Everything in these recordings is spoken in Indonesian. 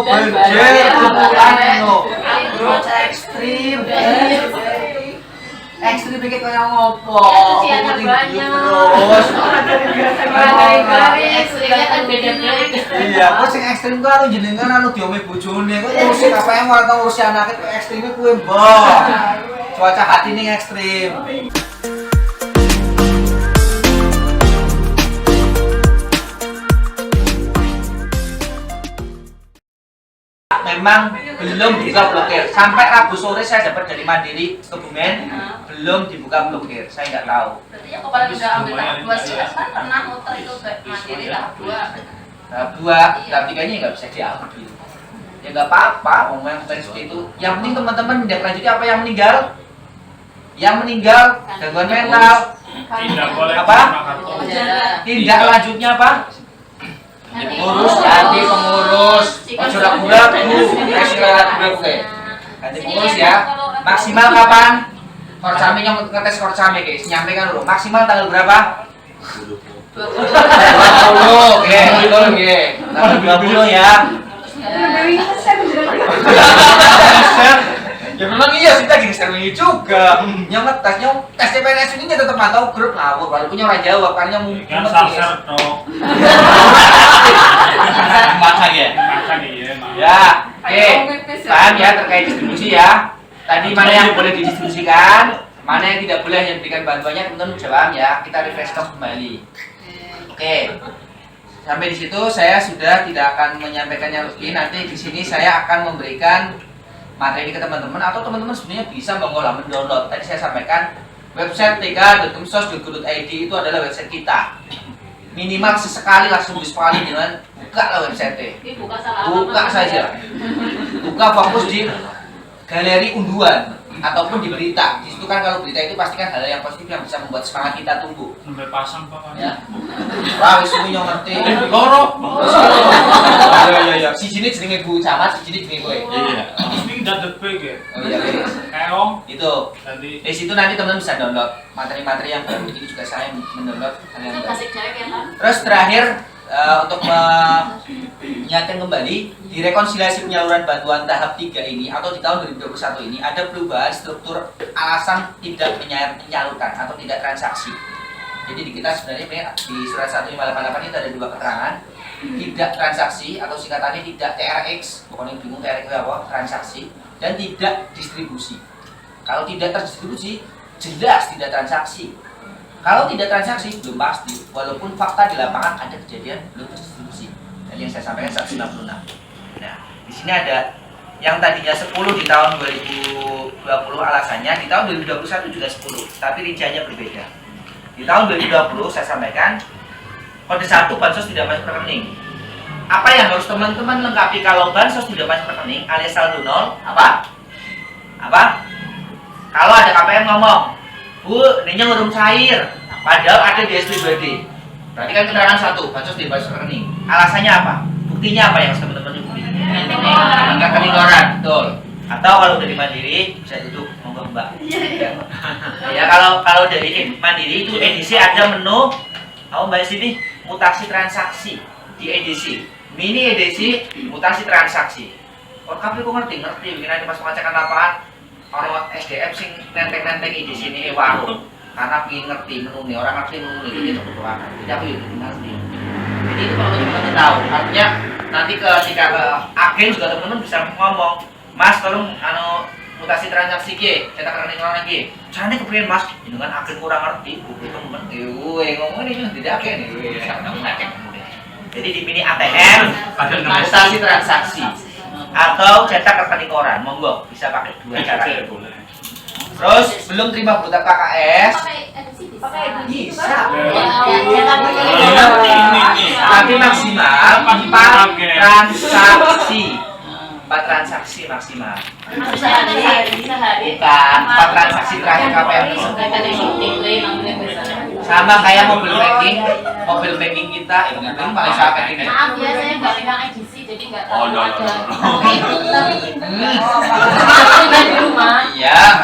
benjer kebulan no. Bro ekstrim. Ekstrim iki kaya ngopo? Terus ekstrimnya kan beda-beda. iya, kok sing ekstrim ku anu jenengan anu diome bojone. Kok ngurusi KPM ora tau ngurusi anake kok ekstrime kuwe mbok. Cuaca hati ning ekstrim. Memang belum dibuka blokir. Sampai Rabu sore saya dapat dari Mandiri Kebumen belum dibuka blokir. Saya nggak tahu. Berarti ya kemarin udah ambil tahap 2 sih kan pernah muter itu Mandiri tahap 2. Tahap 2, tahap 3-nya nggak bisa diambil. Ya nggak apa-apa, ngomong yang seperti itu. Yang penting teman-teman tindak lanjutnya apa yang meninggal? Yang meninggal gangguan mental. Tidak boleh Apa? Tindak lanjutnya apa? Pengurus, ganti pengurus. Ojo ragu-ragu, ragu-ragu. Ganti pengurus ya. Maksimal kapan? Korcami yang ngetes korcami guys, nyampaikan dulu. Maksimal tanggal berapa? 20. Oke, betul oke. Tanggal 20 ya. Ya memang iya sih tadi ini juga. Yang ngetes tes CPNS ini tetap mantau grup ngawur, baru punya orang jawab karena mungkin sasar toh. Masak ya. Ya, oke. Paham ya terkait distribusi ya. Tadi mana yang boleh didistribusikan, mana yang tidak boleh yang diberikan bantuannya teman-teman jawab ya. Kita refresh talk kembali. Oke. Sampai di situ saya sudah tidak akan menyampaikannya lebih. Nanti di sini saya akan memberikan materi ke teman-teman atau teman-teman sebenarnya bisa mendownload. Tadi saya sampaikan website tk.kemsos.go.id itu adalah website kita. Minimal sesekali langsung sekali dengan buka lah website. Buka saja. Buka fokus di galeri unduan ataupun di berita. Di situ kan kalau berita itu pasti kan hal yang positif yang bisa membuat semangat kita tumbuh. Sampai pasang Pak. Ya. Wah, wis kuwi ngerti. Loro. Iya. Si sini jenenge Bu Camat, si sini jenenge kowe. Iya. Ini dadet PG. Oh iya, guys. Keong Itu. tadi. Di situ nanti teman-teman bisa download materi-materi yang baru. Ini juga saya mendownload hal yang Itu baru. kasih cewek ya kan? Terus terakhir untuk mengingatkan kembali di rekonsiliasi penyaluran bantuan tahap 3 ini atau di tahun 2021 ini ada perubahan struktur alasan tidak menyalurkan atau tidak transaksi. Jadi di kita sebenarnya di surat 1588 itu ada dua keterangan, tidak transaksi atau singkatannya tidak TRX, pokoknya bingung TRX itu apa, transaksi, dan tidak distribusi. Kalau tidak terdistribusi jelas tidak transaksi. Kalau tidak transaksi belum pasti, walaupun fakta di lapangan ada kejadian belum terdistribusi. Dan yang saya sampaikan 196. Nah, di sini ada yang tadinya 10 di tahun 2020 alasannya, di tahun 2021 juga 10, tapi rinciannya berbeda. Di tahun 2020 saya sampaikan kode 1 bansos tidak masuk rekening. Apa yang harus teman-teman lengkapi kalau bansos tidak masuk rekening alias saldo 0? Apa? Kalau ada KPM ngomong, Bu, ini urung cair, padahal ada di SPBD. Berarti kan keterangan 1, bansos tidak masuk rekening. Alasannya apa? Buktinya apa yang harus teman-teman ikuti? Rekening orang, betul. Atau kalau dari Mandiri bisa duduk monggo Mbak. Ya kalau dari Mandiri itu edisi ada menu, kamu Mbak sini mutasi transaksi di edisi, mini edisi mutasi transaksi. Kalau kamu kok ngerti bikin aja pas pengecekan lapangan orang SDM sing nenteng-nenteng di sini warung karena pengen ngerti menu nih, orang ngerti menu ini itu kebutuhan. Jadi aku juga ngerti. Jadi itu kalau teman-teman tahu, artinya nanti ketika ke agen juga teman-teman bisa ngomong, Mas tolong mutasi transaksi G, cetak rekening orang lagi. Caranya kepengen Mas, dengan agen kurang ngerti, teman-teman, ngomong ini tidak agen nih, jadi di mini ATM, mutasi transaksi atau cetak rekening koran, monggo bisa pakai dua cara. Terus belum terima berita KKS, bisa. Tapi maksimal 4 transaksi. 4 transaksi maksimal. Bukan 4 transaksi terakhir KPM tersebut. Sama kayak mobil banking kita, mobil banking paling sampai ini. Maaf ya, saya nggak pegang edisi, jadi nggak tahu Oh, ada. Di rumah. Iya.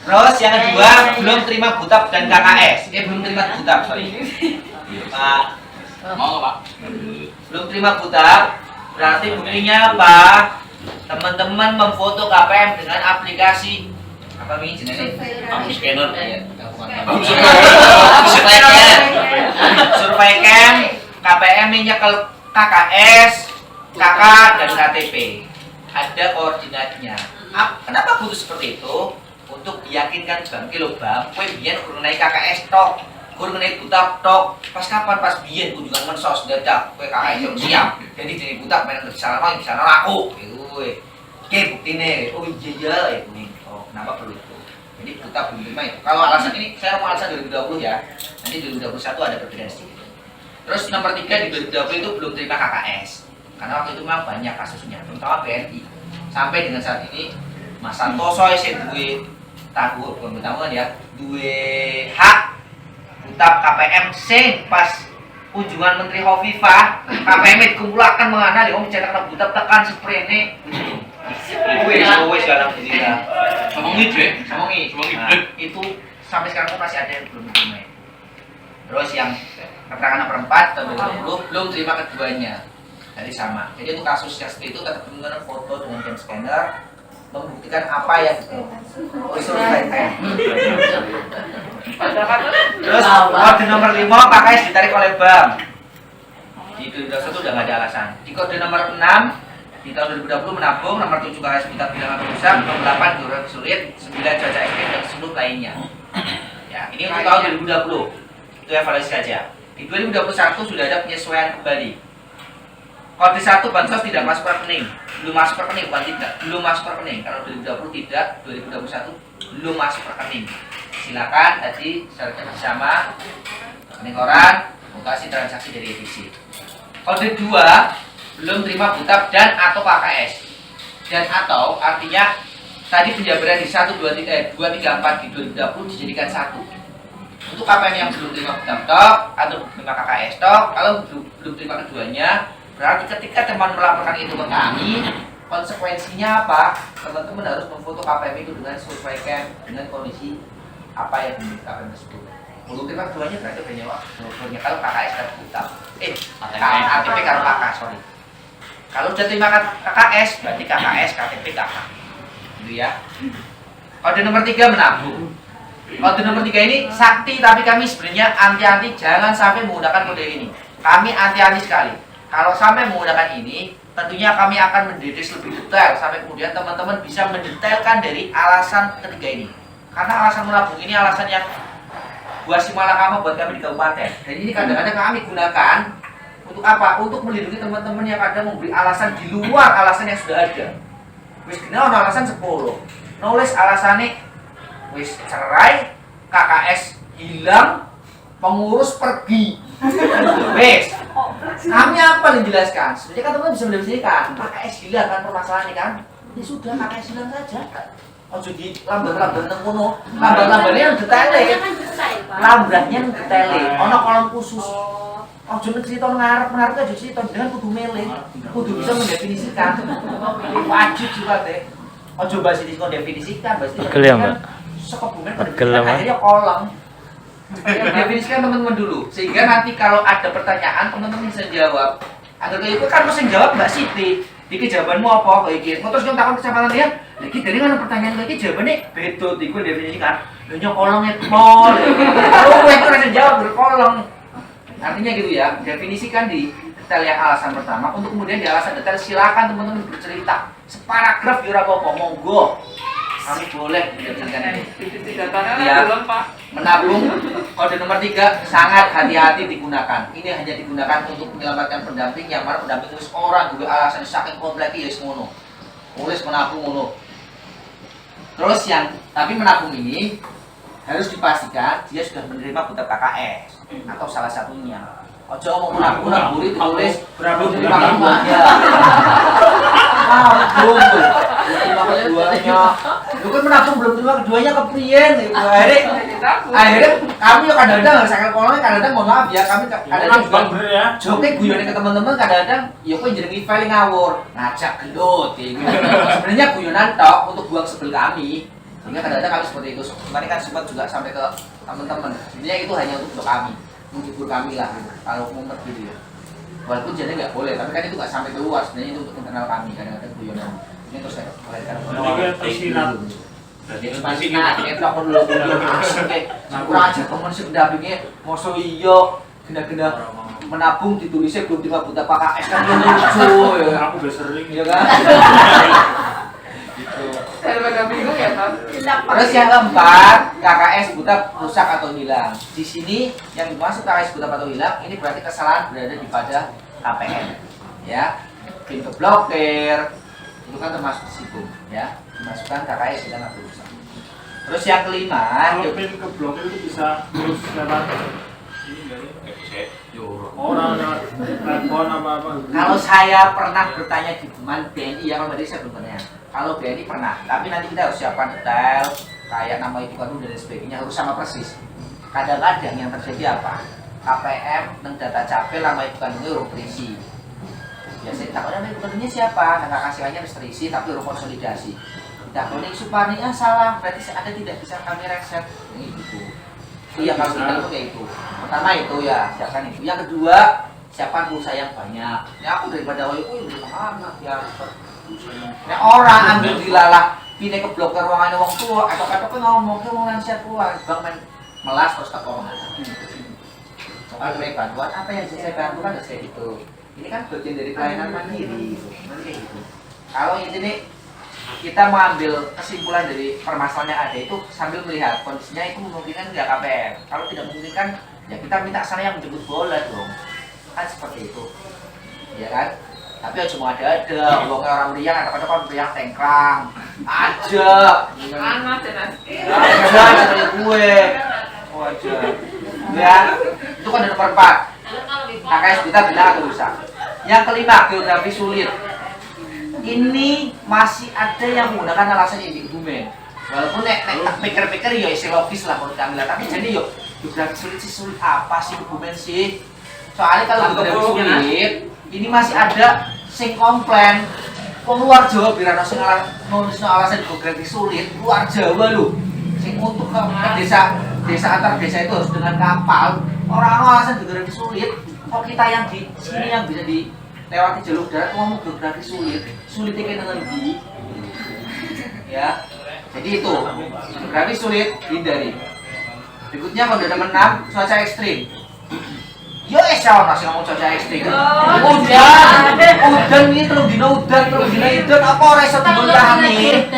Terus yang kedua belum terima butab dan KKS. Belum terima butab, sorry. Pak. Mau nggak Pak? Belum terima butab, Berarti buktinya apa? Teman-teman memfoto KPM dengan aplikasi apa ini jenisnya? Scanner. Survei Cam, KPM ini nyekel KKS, KK dan KTP. Ada koordinatnya. Kenapa butuh seperti itu? Untuk meyakinkan bang kilo bang, kue biyen kurang naik KKS tok, kurang naik butak tok. Pas kapan? Pas biyen kunjungan mensos dadak, kue KKS yang siap. Jadi jadi butak main di sana mau, di sana laku. Kue, bukti nih. Oh iya ini. Oh kenapa perlu itu? Jadi butak belum terima itu. Kalau alasan ini, saya mau alasan 2020 ya. Nanti 2021 ada perbedaan sedikit. Terus nomor 3 di 2020 itu belum terima KKS. Karena waktu itu memang banyak kasusnya, terutama BNI. Sampai dengan saat ini Mas Santoso sing duwe tahu pengetahuan ya, duwe hak utap KPM sing pas kunjungan Menteri Khofifah, KPM dikumpulkan mengenal di cetak utap tekan sprene. Wes dalam dirinya. Ngomongi. Itu sampai sekarang pun masih ada yang belum terima. Terus yang keterangan nomor 4 tahun 2020 belum terima keduanya. Jadi sama. Jadi untuk kasus yang seperti itu tetap menggunakan foto dengan cam scanner membuktikan apa ya gitu. Terus kode nomor 5 KKS ditarik oleh bank. Di 2021 udah nggak ada alasan. Di kode nomor 6 di tahun 2020 menabung, nomor 7 KKS minta bilangan rusak, nomor 8 gerak sulit, 9 cuaca ekstrim dan 10 lainnya. Ya, ini untuk tahun 2020. Itu evaluasi saja. Di 2021 sudah ada penyesuaian kembali. Kode 1 bansos tidak masuk rekening, belum masuk rekening, bukan tidak, belum masuk rekening. Kalau 2020 tidak, 2021 belum masuk rekening. Silakan tadi syaratnya bersama rekening koran, mutasi transaksi dari EBC. Kode 2 belum terima butap dan atau KKS. Dan atau artinya tadi penjabaran di 1 2 3 4 di 2020 dijadikan 1. Untuk KPM yang belum terima butap tok atau belum terima KKS tok, kalau belum terima keduanya, berarti ketika teman melaporkan itu ke kami, konsekuensinya apa? Teman-teman harus memfoto KPM itu dengan survei cam dengan kondisi apa yang dimiliki KPM tersebut. Belum terima keduanya berarti bernyawa kalau KKS dan butap. KTP kalau KK, sorry. Kalau sudah terima KKS, berarti KKS, KTP, KK. Gitu ya. Kode nomor 3 menabung. Kode nomor 3 ini sakti, tapi kami sebenarnya anti-anti jangan sampai menggunakan kode ini. Kami anti-anti sekali. Kalau sampai menggunakan ini, tentunya kami akan mendetes lebih detail sampai kemudian teman-teman bisa mendetailkan dari alasan ketiga ini. Karena alasan menabung ini alasan yang buat si malakama buat kami di kabupaten. Dan ini kadang-kadang kami gunakan untuk apa? Untuk melindungi teman-teman yang kadang memberi alasan di luar alasan yang sudah ada. Wis kenal alasan 10. Nulis alasannya wis cerai, KKS hilang, pengurus pergi. Wes, kami apa yang jelaskan? Sebenarnya kan teman-teman bisa mendefinisikan KKS hilang kan permasalahannya kan? Ya sudah KKS hilang saja. Oh jadi lambar-lambar nang kono, lambar-lambarnya yang detail. Lambrahnya yang detail. Ono kolom khusus. Oh cuma cerita ngarep aja cerita dengan kudu mele, kudu bisa mendefinisikan. Wajib juga deh. Oh coba sih definisikan, pasti. Sekebungan akhirnya kolom. Definisikan teman-teman dulu, sehingga nanti kalau ada pertanyaan teman-teman bisa jawab. Agar kayak itu kan mesti jawab Mbak Siti. Iki jawabanmu apa kayak gitu? Terus yang takut kesempatan dia, lagi dari mana pertanyaan kayak gitu jawabannya beto, tiku definisikan. Banyak kolongnya mall. Kalau itu rasa jawab berkolong. Artinya gitu ya, definisikan di detail yang alasan pertama. Untuk kemudian di alasan detail silakan teman-teman bercerita. Separagraf di apa monggo. Kami boleh menjelaskan ini. Ya, menabung kode nomor 3 sangat hati-hati digunakan. Ini hanya digunakan untuk menyelamatkan pendamping yang mana pendamping wis orang juga alasan saking kompleks ya ngono. Tulis menabung ngono. Terus yang tapi menabung ini harus dipastikan dia sudah menerima butap KKS atau salah satunya. Ojo mau menabung ditulis belum terima keduanya. Belum terima keduanya. Lu kan menabung belum terima keduanya kepriyen gitu. Akhirnya kami yo kadang-kadang harus sakal kolongnya kadang-kadang mohon maaf ya kami kadang-kadang juga joke guyone ke teman-teman kadang-kadang ya kowe jenenge file ngawur ngajak gelut gitu. Sebenarnya guyonan tok untuk buang sebel kami. Sehingga kadang-kadang kami seperti itu. Kemarin kan sempat juga sampai ke teman-teman. Sebenarnya itu hanya untuk kami, menghibur kami lah gitu. Kalau mumet gitu ya. Walaupun jadi nggak boleh, tapi kan itu nggak sampai keluar. Sebenarnya itu untuk internal kami kadang-kadang guyonan. Ini terus saya melahirkan tersirat. jadi cuma itu aku dulu kurang aja temen sih pendampingnya masa iya gena-gena menabung ditulisnya belum 5 juta PKS kan lucu ya. Aku udah sering. Iya kan? Gitu. Daripada bingung ya Bang. Terus yang keempat, KKS buta rusak atau hilang. Di sini yang dimaksud KKS buta atau hilang ini berarti kesalahan berada di pada KPM. Ya, pin keblokir itu kan termasuk di situ, ya. Dimasukkan KKS hilang atau rusak. Terus yang kelima, Kalau pin ke blokir itu bisa terus lewat ini nggak sih? Orang lewat telepon apa-apa. kalau saya pernah bertanya di teman BNI ya, kalau tadi saya belum pernah. Kalau BNI pernah, tapi nanti kita harus siapkan detail, kayak nama individu dan sebagainya harus sama persis. Kadang-kadang yang terjadi apa? KPM dan data capil nama ibu kandungnya urut terisi. Biasanya takutnya nama ibu kandungnya siapa? Nah kasihannya harus terisi tapi urut konsolidasi. Takutnya Suparni salah, berarti Anda tidak bisa kami reset. Ini gitu. Itu yang harus kita lakukan kayak itu. Pertama itu ya, siapkan itu. Yang kedua, siapkan pulsa yang banyak. Ya aku daripada itu mana ya. Nah orang ambil dilalah, pindah ke blokir ruangan wong tua, atau ngomong ke wong lansia tua, bang men melas terus tak ngomong. Soal bantuan apa yang saya bantu kan kayak gitu. Ini kan bagian dari pelayanan mandiri, kayak gitu. Kalau ini kita mengambil kesimpulan dari permasalahan yang ada itu sambil melihat kondisinya itu memungkinkan nggak KPR. Kalau tidak memungkinkan, ya kita minta sana yang menjemput bola dong. Kan seperti itu, ya kan? Tapi ya cuma ada, ngomongnya orang meriang, kadang-kadang kan meriang tengkrang aja. Aja seperti gue. Oh aja. Ya, itu kan ada nomor 4. KKS kita bilang atau rusak. Yang kelima, geografi sulit. Ini masih ada yang menggunakan alasan indikumen. Walaupun nek pikir-pikir ya isi logis lah menurut kami lah. Tapi jadi yo geografi sulit apa sih indikumen sih? Soalnya kalau geografi sulit, ini masih ada sing komplain. Luar Jawa birano sing nulis alasan geografi sulit, luar Jawa lho. Sing untuk ke desa antar desa itu harus dengan kapal. Orang-orang alasan geografi sulit. Kok kita yang di sini yang bisa dilewati jalur darat ngomong geografi sulit kayak dengan di ya. Jadi itu geografi sulit hindari. Berikutnya kondisi 6 cuaca ekstrim. Yo esau nasi ngomong cuaca ekstrim. Udan ini terus dino udan apa ora iso dibentani.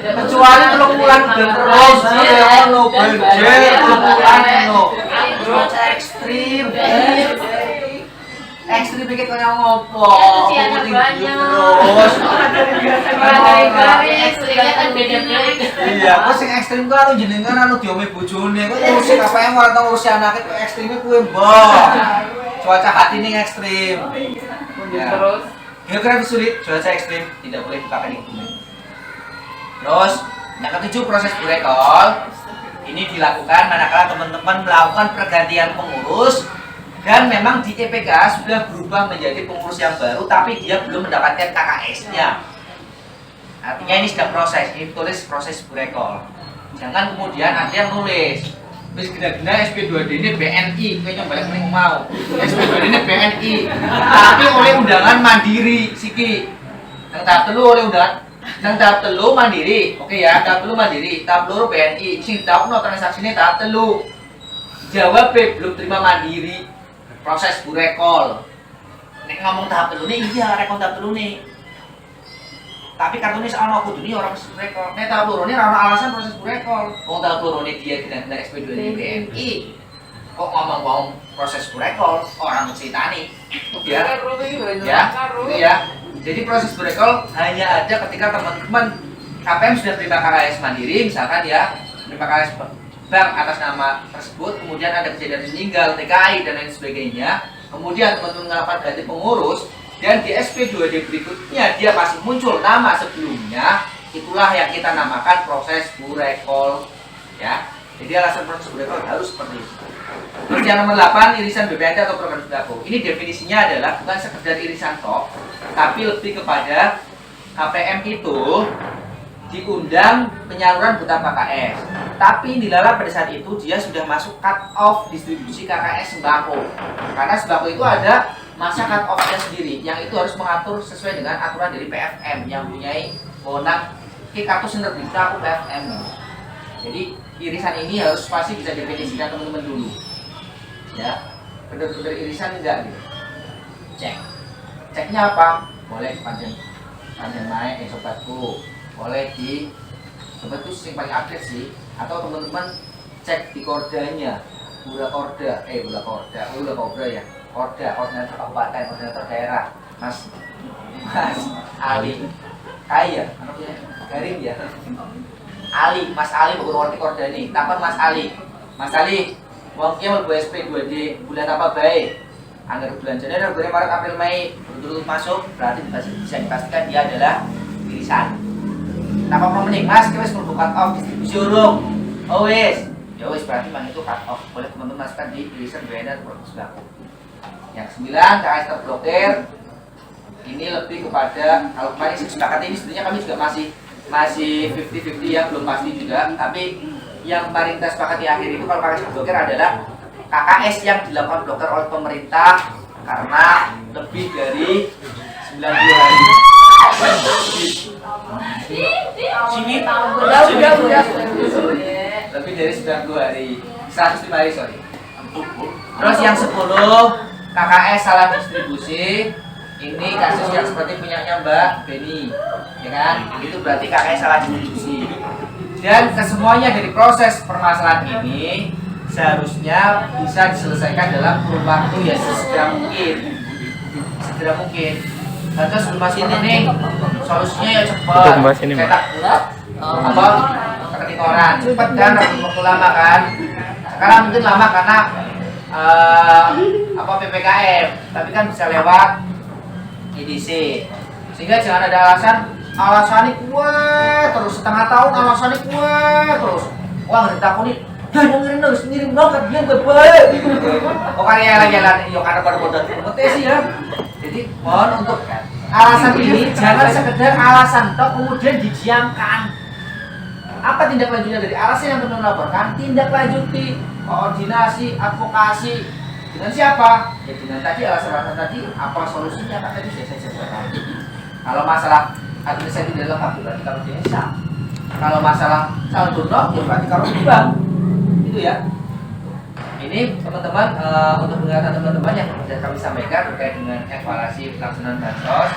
Kecuali telung bulan udan terus ya ono banjir telung bulan ono. Cuaca ekstrim. Ekstrim pikir kaya ngopo? Aku tinggi terus. Iya, kok sing ekstrim ku anu jenengan anu diome bojone. Kok ngurusi KPM ora tau ngurusi anake kok ekstrime kuwe mbok. Cuaca hati ning ekstrim. Ya. Terus Geografi sulit, cuaca ekstrim, tidak boleh dipakai dokumen. Terus, yang ketujuh proses burekol. Ini dilakukan manakala teman-teman melakukan pergantian pengurus dan memang di EPK sudah berubah menjadi pengurus yang baru tapi dia belum mendapatkan KKS-nya. Artinya ini sedang proses, ini tulis proses burekol. Jangan kemudian ada yang nulis wis gena-gena SP2D ini BNI, kayaknya balik ning mau. SP2D ini BNI, tapi oleh undangan mandiri siki. Nang tahap telu oleh undangan nang tahap telu mandiri. Oke ya, tahap telu mandiri, tahap loro BNI. Sing tahapno transaksine tahap telu. Jawab belum terima mandiri. Proses burekol. Nek ngomong tahap telu nih, iya rekon tahap telu nih. Tapi kartunya soal kudu ini orang proses burekol. Nek tahap loro ini ora alasan proses burekol. Wong tahap loro ini dia tidak SP2 di BNI. Kok ngomong proses burekol orang menceritani. Ya. Ya. Ya. Jadi proses burekol hanya ada ketika teman-teman KPM sudah terima KKS mandiri, misalkan ya, terima KKS bank atas nama tersebut, kemudian ada kejadian meninggal, TKI dan lain sebagainya, kemudian teman-teman melakukan ganti pengurus, dan di SP2D berikutnya dia masih muncul nama sebelumnya, itulah yang kita namakan proses burekol, ya. Jadi alasan proses burekol harus seperti itu. Terus yang nomor 8, irisan BPNT atau program sembako. Ini definisinya adalah bukan sekedar irisan tok, tapi lebih kepada KPM itu diundang penyaluran buta KKS. Tapi dilala pada saat itu dia sudah masuk cut off distribusi KKS sembako. Karena sembako itu ada masa cut off-nya sendiri yang itu harus mengatur sesuai dengan aturan dari PFM yang mempunyai wewenang kartu penerbitnya aku PFM. Jadi irisan ini harus pasti bisa definisikan teman-teman dulu. Ya, benar-benar irisan enggak gitu. Ceknya apa? Boleh panjang naik sobatku, boleh di sobat itu yang paling update sih, atau teman-teman cek di kordanya, udah korda ya, korda koordinator kabupaten, koordinator daerah, Mas Ali, kaya, Garing ya, Mas Ali bukan ngerti korda ini, tapan Mas Ali, uangnya mau SP 2D bulan apa baik? Anggaran belanjanya dari bulan Maret, April, Mei berturut-turut masuk, berarti bisa dipastikan dia adalah irisan. Tanpa promening, Mas, kita harus cut off distribusi urung. Oh wis, ya wis berarti memang itu cut off. Boleh teman-teman masukkan di irisan BNN produk sembako. Yang ke-9, KS terblokir. Ini lebih kepada kalau kemarin sepakat ini sebenarnya kami juga masih 50-50 yang belum pasti juga. Tapi yang kemarin kita sepakati akhir itu kalau KS terblokir adalah KKS yang dilakukan blokir oleh pemerintah karena lebih dari 90 hari. Udah. Lebih dari 90 hari. 105 hari, sorry. Terus yang 10 KKS salah distribusi. Ini kasus yang seperti punyanya Mbak Beni, ya kan? Itu berarti KKS salah distribusi. Dan kesemuanya dari proses permasalahan ini seharusnya bisa diselesaikan dalam kurun waktu ya segera mungkin. Terus Mas ini nih solusinya ya cepat. Cetak apa ketik koran cepat kan, waktu lama kan. Sekarang mungkin lama karena PPKM, tapi kan bisa lewat EDC. Sehingga jangan ada alasan kuat terus setengah tahun alasannya kuat terus. Wah nggak ditakuni. Ngirim banget dia gue baik. Pokoknya jalan yo karena baru bodoh sih ya. Jadi mohon untuk alasan ini jangan sekedar alasan toh kemudian didiamkan. Apa tindak lanjutnya dari alasan yang teman laporkan? Tindak lanjuti, koordinasi, advokasi dengan siapa? Ya dengan tadi alasan tadi apa solusinya kan tadi saya jelaskan. Kalau masalah administrasi tidak lengkap berarti kalau desa. Kalau masalah calon donor ya berarti kalau bank. Itu ya. Ini teman-teman untuk penglihatan teman-teman yang sudah kami sampaikan terkait dengan evaluasi pelaksanaan bansos.